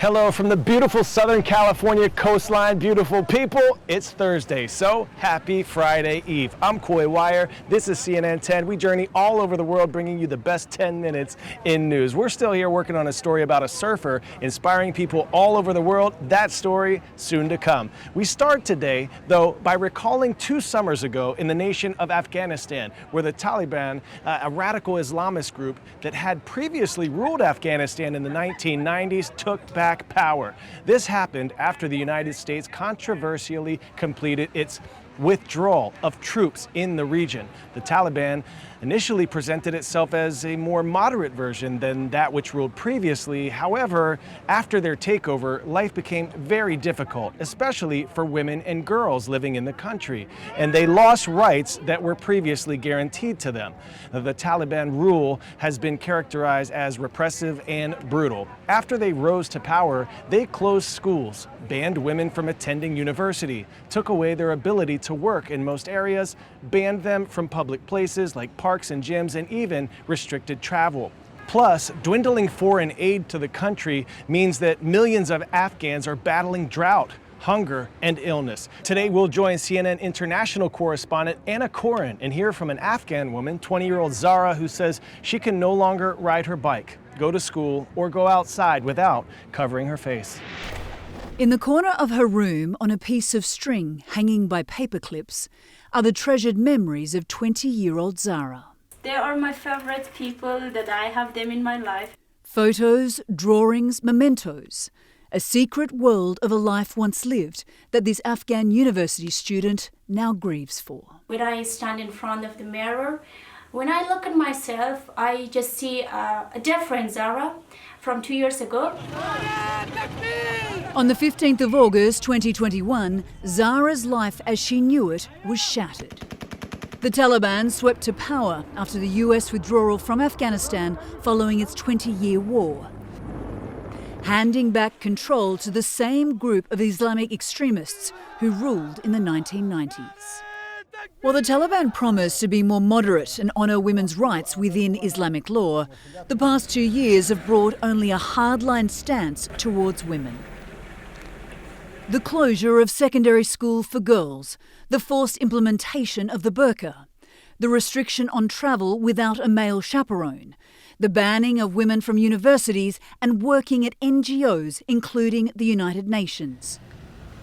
Hello from the beautiful Southern California coastline, beautiful people. It's Thursday, so happy Friday Eve. I'm Coy Wire. This is CNN 10. We journey all over the world bringing you the best 10 minutes in news. We're still here working on a story about a surfer inspiring people all over the world. That story soon to come. We start today, though, by recalling 2 summers ago in the nation of Afghanistan, where the Taliban, a radical Islamist group that had previously ruled Afghanistan in the 1990s, took back power. This happened after the United States controversially completed its withdrawal of troops in the region. The Taliban initially presented itself as a more moderate version than that which ruled previously. However, after their takeover, life became very difficult, especially for women and girls living in the country, and they lost rights that were previously guaranteed to them. The Taliban rule has been characterized as repressive and brutal. After they rose to power, they closed schools, banned women from attending university, took away their ability to work in most areas, banned them from public places like parks and gyms, and even restricted travel. Plus, dwindling foreign aid to the country means that millions of Afghans are battling drought, hunger, and illness. Today, we'll join CNN international correspondent Anna Koren and hear from an Afghan woman, 20-year-old Zahra, who says she can no longer ride her bike, go to school, or go outside without covering her face. In the corner of her room, on a piece of string hanging by paper clips, are the treasured memories of 20-year-old Zahra. They are my favorite people that I have them in my life. Photos, drawings, mementos. A secret world of a life once lived that this Afghan university student now grieves for. When I stand in front of the mirror, when I look at myself, I just see a different Zahra from 2 years ago. On the 15th of August 2021, Zahra's life as she knew it was shattered. The Taliban swept to power after the US withdrawal from Afghanistan following its 20-year war, handing back control to the same group of Islamic extremists who ruled in the 1990s. While the Taliban promised to be more moderate and honour women's rights within Islamic law, the past 2 years have brought only a hardline stance towards women. The closure of secondary school for girls, the forced implementation of the burqa, the restriction on travel without a male chaperone, the banning of women from universities and working at NGOs, including the United Nations.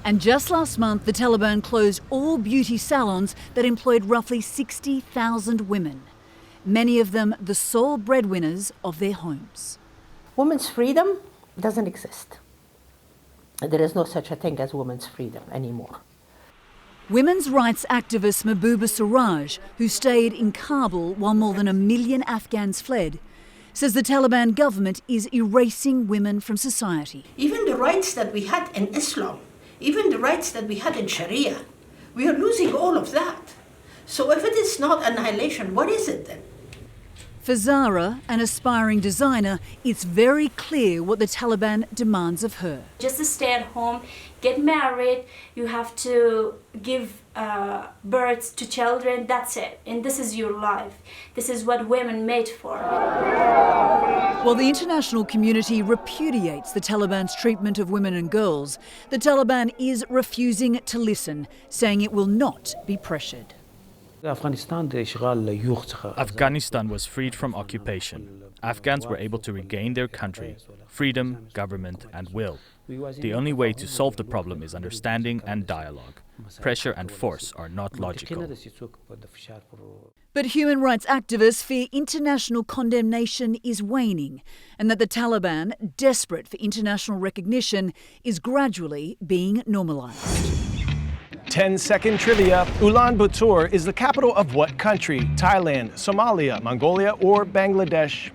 And just last month, the Taliban closed all beauty salons that employed roughly 60,000 women, many of them the sole breadwinners of their homes. Women's freedom doesn't exist. There is no such a thing as women's freedom anymore. Women's rights activist Mahbouba Siraj, who stayed in Kabul while more than 1 million Afghans fled, says the Taliban government is erasing women from society. Even the rights that we had in Islam, even the rights that we had in Sharia, we are losing all of that. So if it is not annihilation, what is it then? For Zahra, an aspiring designer, it's very clear what the Taliban demands of her. Just to stay at home, get married, you have to give birth to children, that's it. And this is your life. This is what women made for. While the international community repudiates the Taliban's treatment of women and girls, the Taliban is refusing to listen, saying it will not be pressured. Afghanistan was freed from occupation. Afghans were able to regain their country, freedom, government, and will. The only way to solve the problem is understanding and dialogue. Pressure and force are not logical. But human rights activists fear international condemnation is waning and that the Taliban, desperate for international recognition, is gradually being normalised. 10-second trivia. Ulaanbaatar is the capital of what country? Thailand, Somalia, Mongolia, or Bangladesh?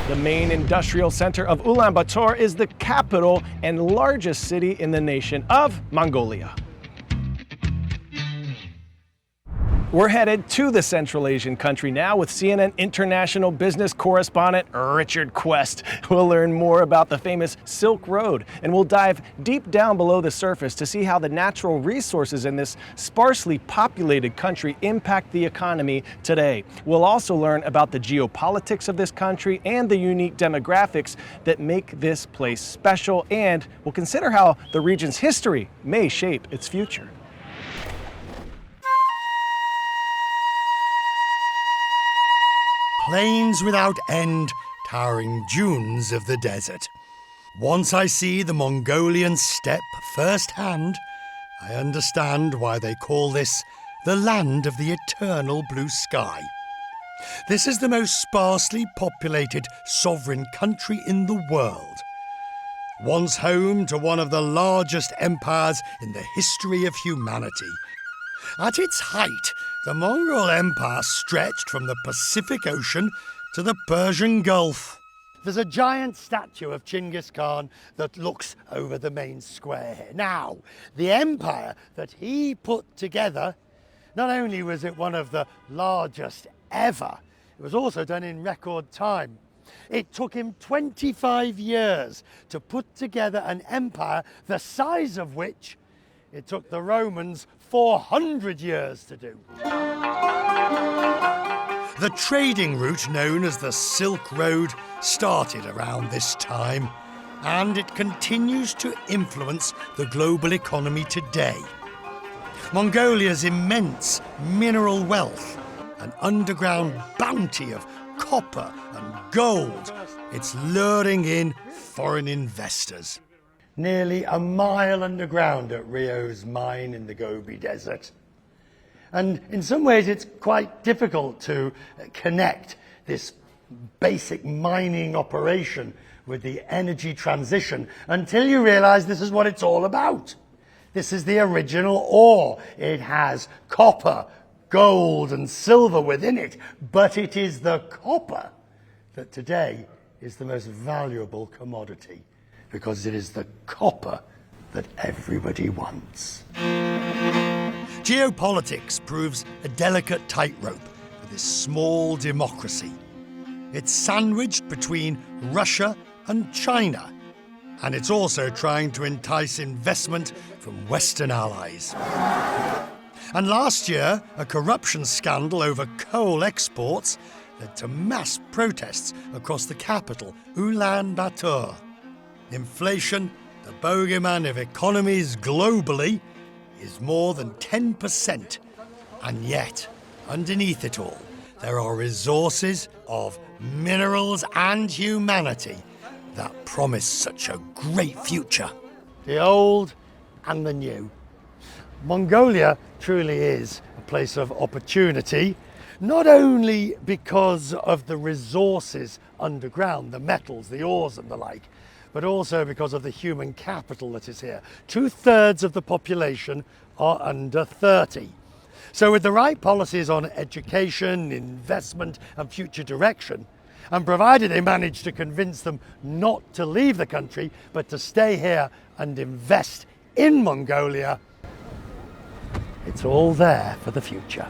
The main industrial center of Ulaanbaatar is the capital and largest city in the nation of Mongolia. We're headed to the Central Asian country now with CNN international business correspondent Richard Quest. We'll learn more about the famous Silk Road, and we'll dive deep down below the surface to see how the natural resources in this sparsely populated country impact the economy today. We'll also learn about the geopolitics of this country and the unique demographics that make this place special, and we'll consider how the region's history may shape its future. Plains without end, towering dunes of the desert. Once I see the Mongolian steppe firsthand, I understand why they call this the land of the eternal blue sky. This is the most sparsely populated sovereign country in the world. Once home to one of the largest empires in the history of humanity. At its height, the Mongol Empire stretched from the Pacific Ocean to the Persian Gulf. There's a giant statue of Genghis Khan that looks over the main square here. Now, the empire that he put together, not only was it one of the largest ever, it was also done in record time. It took him 25 years to put together an empire the size of which it took the Romans 400 years to do. The trading route known as the Silk Road started around this time, and it continues to influence the global economy today. Mongolia's immense mineral wealth, an underground bounty of copper and gold, it's luring in foreign investors. Nearly a mile underground at Rio's mine in the Gobi Desert. And in some ways it's quite difficult to connect this basic mining operation with the energy transition until you realize this is what it's all about. This is the original ore. It has copper, gold and silver within it, but it is the copper that today is the most valuable commodity, because it is the copper that everybody wants. Geopolitics proves a delicate tightrope for this small democracy. It's sandwiched between Russia and China, and it's also trying to entice investment from Western allies. And last year, a corruption scandal over coal exports led to mass protests across the capital, Ulaanbaatar. Inflation, the bogeyman of economies globally, is more than 10%. And yet, underneath it all, there are resources of minerals and humanity that promise such a great future. The old and the new. Mongolia truly is a place of opportunity, not only because of the resources underground, the metals, the ores and the like, but also because of the human capital that is here. 2/3 of the population are under 30. So with the right policies on education, investment and future direction, and provided they manage to convince them not to leave the country, but to stay here and invest in Mongolia, it's all there for the future.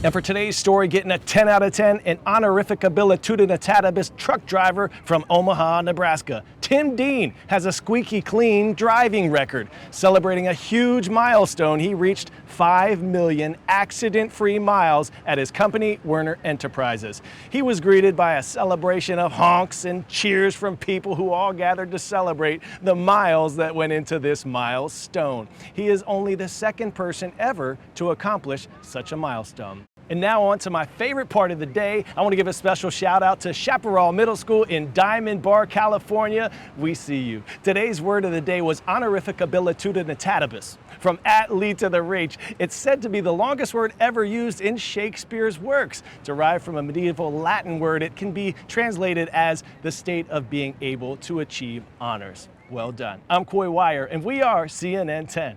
And for today's story, getting a 10 out of 10, an honorific abilitudinitatis truck driver from Omaha, Nebraska. Tim Dean has a squeaky clean driving record. Celebrating a huge milestone, he reached 5 million accident-free miles at his company, Werner Enterprises. He was greeted by a celebration of honks and cheers from people who all gathered to celebrate the miles that went into this milestone. He is only the second person ever to accomplish such a milestone. And now on to my favorite part of the day. I want to give a special shout out to Chaparral Middle School in Diamond Bar, California. We see you. Today's word of the day was honorific abilitudinitatis. From at Lee to the Reach, it's said to be the longest word ever used in Shakespeare's works. Derived from a medieval Latin word, it can be translated as the state of being able to achieve honors. Well done. I'm Coy Wire, and we are CNN 10.